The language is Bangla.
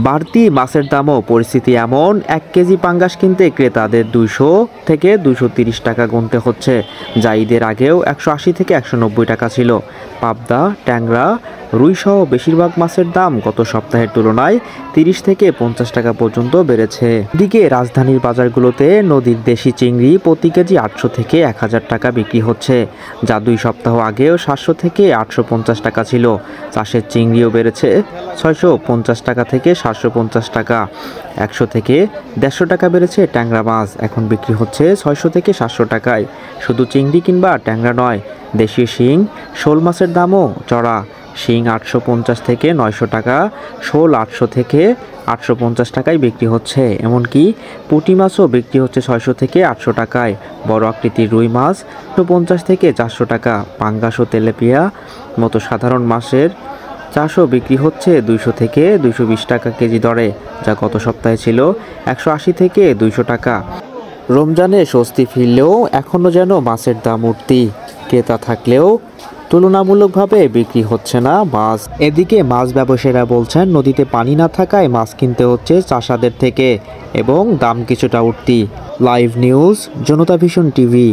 বাড়তি মাছের দামও পরিস্থিতি এমন, 1 কেজি পাঙ্গাস কিনতে ক্রেতাদের 200 থেকে 230 টাকা গুনতে হচ্ছে, যা ঈদের আগেও 180 থেকে 190 টাকা ছিল। পাবদা, ট্যাংরা, রুইসহ বেশিরভাগ মাছের দাম গত সপ্তাহের তুলনায় 30 থেকে 50 টাকা পর্যন্ত বেড়েছে। এদিকে রাজধানীর বাজারগুলোতে নদীর দেশি চিংড়ি প্রতি কেজি 800 থেকে 1000 টাকা বিক্রি হচ্ছে, যা 2 সপ্তাহ আগেও 700 থেকে 850 টাকা ছিল। চাষের চিংড়িও বেড়েছে 650 টাকা থেকে 750 টাকা। 100 থেকে 150 টাকা বেড়েছে ট্যাংরা মাছ, এখন বিক্রি হচ্ছে 600 থেকে 700 টাকায়। শুধু চিংড়ি কিংবা ট্যাংরা নয়, দেশীয় শিং, শোল মাছের দামও চড়া। শিং 850 থেকে 900 টাকা, শোল 800 থেকে 850 টাকায় বিক্রি হচ্ছে। এমনকি পুঁটি মাছও বিক্রি হচ্ছে 600 থেকে 800 টাকায়। বড় আকৃতির রুই মাছ 250 থেকে 400 টাকা। পাঙ্গাস ও তেলাপিয়া মতো সাধারণ মাছের চাষও বিক্রি হচ্ছে 200 থেকে 220 টাকা কেজি দরে, যা গত সপ্তাহে ছিল 180 থেকে 200 টাকা। রমজানে স্বস্তি ফিরলেও এখনও যেন মাছের দাম উঠতি, ক্রেতা থাকলেও তুলনামূলকভাবে বিক্রি হচ্ছে না মাছ। এদিকে মাছ ব্যবসায়ীরা বলছেন, নদীতে পানি না থাকায় মাছ কিনতে হচ্ছে চাষাদের থেকে এবং দাম কিছুটা উঠতি। লাইভ নিউজ, জনতা ভিশন টিভি।